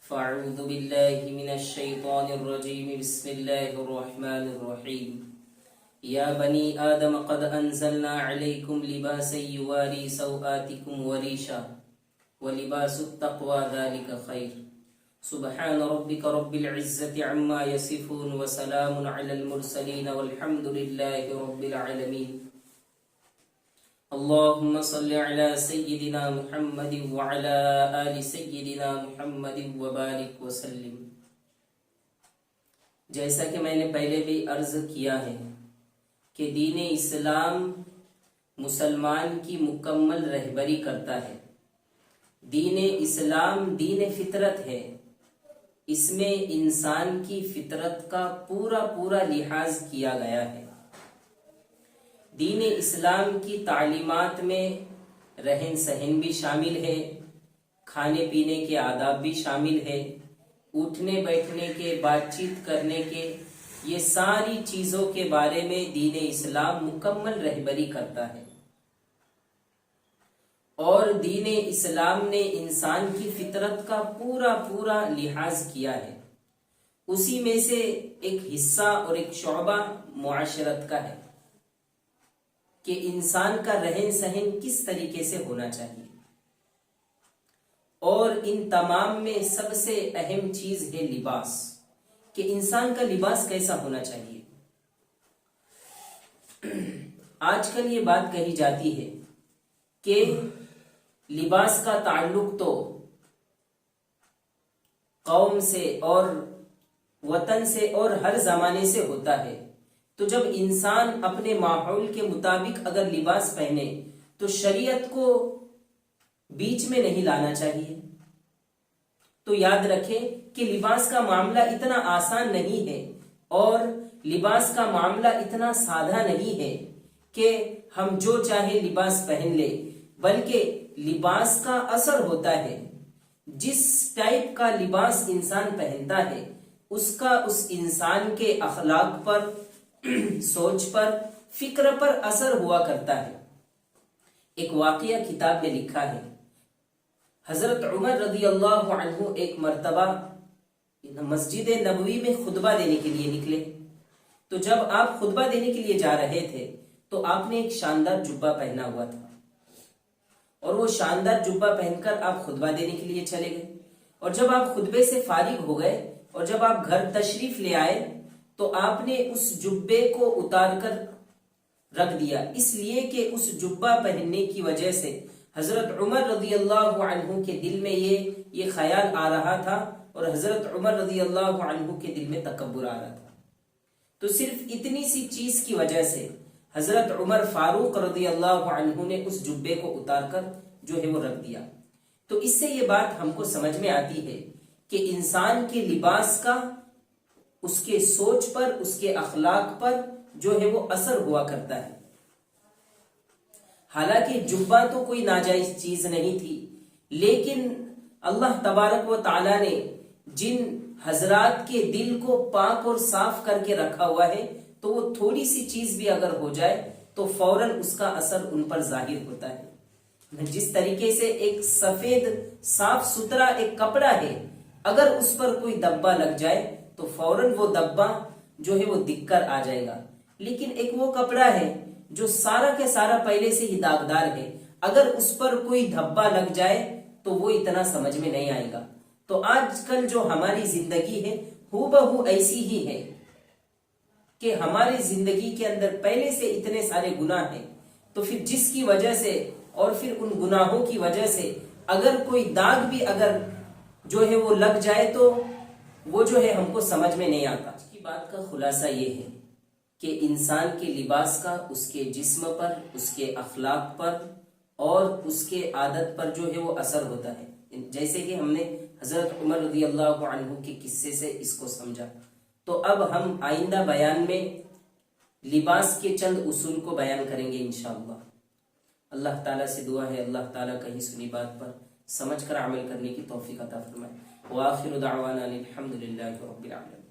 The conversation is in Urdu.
فاعوذ باللہ من الشیطان الرجیم بسم اللہ الرحمن الرحیم یا بنی آدم قد انزلنا علیکم لباسا یواری سوآتکم وریشا ولباس التقوى ذلك خیر سبحان ربک رب العزة عما یصفون وسلام علی المرسلین والحمد للہ رب العالمین اللهم صل على سيدنا محمد وعلى آل سيدنا محمد وبارك وسلم۔ جیسا کہ میں نے پہلے بھی عرض کیا ہے کہ دین اسلام مسلمان کی مکمل رہبری کرتا ہے۔ دین اسلام دین فطرت ہے، اس میں انسان کی فطرت کا پورا لحاظ کیا گیا ہے۔ دین اسلام کی تعلیمات میں رہن سہن بھی شامل ہے، کھانے پینے کے آداب بھی شامل ہے، اٹھنے بیٹھنے کے، بات چیت کرنے کے، یہ ساری چیزوں کے بارے میں دین اسلام مکمل رہبری کرتا ہے۔ اور دین اسلام نے انسان کی فطرت کا پورا لحاظ کیا ہے۔ اسی میں سے ایک حصہ اور ایک شعبہ معاشرت کا ہے کہ انسان کا رہن سہن کس طریقے سے ہونا چاہیے، اور ان تمام میں سب سے اہم چیز ہے لباس، کہ انسان کا لباس کیسا ہونا چاہیے۔ آج کل یہ بات کہی جاتی ہے کہ لباس کا تعلق تو قوم سے اور وطن سے اور ہر زمانے سے ہوتا ہے، تو جب انسان اپنے ماحول کے مطابق اگر لباس پہنے تو شریعت کو بیچ میں نہیں لانا چاہیے۔ تو یاد رکھیں کہ لباس کا معاملہ اتنا آسان نہیں ہے اور لباس کا معاملہ اتنا سادہ نہیں ہے کہ ہم جو چاہے لباس پہن لیں، بلکہ لباس کا اثر ہوتا ہے۔ جس ٹائپ کا لباس انسان پہنتا ہے اس کا اس انسان کے اخلاق پر، سوچ پر، فکر پر اثر ہوا کرتا ہے۔ ایک واقعہ کتاب میں لکھا ہے، حضرت عمر رضی اللہ عنہ ایک مرتبہ مسجد نبوی میں خطبہ دینے کے لیے نکلے۔ تو جب آپ خطبہ دینے کے لیے جا رہے تھے تو آپ نے ایک شاندار جبہ پہنا ہوا تھا، اور وہ شاندار جبہ پہن کر آپ خطبہ دینے کے لیے چلے گئے۔ اور جب آپ خطبے سے فارغ ہو گئے اور جب آپ گھر تشریف لے آئے تو آپ نے اس جبے کو اتار کر رکھ دیا، اس لیے کہ اس جبہ پہننے کی وجہ سے حضرت عمر رضی اللہ عنہ کے دل میں یہ خیال آ رہا تھا، اور حضرت عمر رضی اللہ عنہ کے دل میں تکبر آ رہا تھا۔ تو صرف اتنی سی چیز کی وجہ سے حضرت عمر فاروق رضی اللہ عنہ نے اس جبے کو اتار کر جو ہے وہ رکھ دیا۔ تو اس سے یہ بات ہم کو سمجھ میں آتی ہے کہ انسان کے لباس کا اس کے سوچ پر، اس کے اخلاق پر جو ہے وہ اثر ہوا کرتا ہے۔ حالانکہ جبہ تو کوئی ناجائز چیز نہیں تھی، لیکن اللہ تبارک و تعالی نے جن حضرات کے دل کو پاک اور صاف کر کے رکھا ہوا ہے، تو وہ تھوڑی سی چیز بھی اگر ہو جائے تو فوراً اس کا اثر ان پر ظاہر ہوتا ہے۔ جس طریقے سے ایک سفید صاف ستھرا ایک کپڑا ہے، اگر اس پر کوئی دبا لگ جائے تو فوراً وہ دبا جو ہے وہ دکھ کر آ جائے گا۔ لیکن ایک وہ کپڑا ہے جو سارا کے سارا پہلے سے ہی داغدار ہے، اگر اس پر کوئی دھبا لگ جائے تو وہ اتنا سمجھ میں نہیں آئے گا۔ تو آج کل جو ہماری زندگی ہے ہو بہو ایسی ہی ہے کہ ہماری زندگی کے اندر پہلے سے اتنے سارے گناہ ہیں، تو پھر جس کی وجہ سے اور پھر ان گناہوں کی وجہ سے اگر کوئی داغ بھی اگر جو ہے وہ لگ جائے تو وہ جو ہے ہم کو سمجھ میں نہیں آتا۔ اس کی بات کا خلاصہ یہ ہے کہ انسان کے لباس کا اس کے جسم پر، اس کے اخلاق پر اور اس کے عادت پر جو ہے وہ اثر ہوتا ہے۔ جیسے کہ ہم نے حضرت عمر رضی اللہ عنہ کے قصے سے اس کو سمجھا، تو اب ہم آئندہ بیان میں لباس کے چند اصول کو بیان کریں گے انشاءاللہ۔ اللہ تعالیٰ سے دعا ہے اللہ تعالیٰ کہیں سنی بات پر سمجھ کر عمل کرنے کی توفیق عطا فرمائے۔ وآخر دعوانا الحمد للہ رب العالمین۔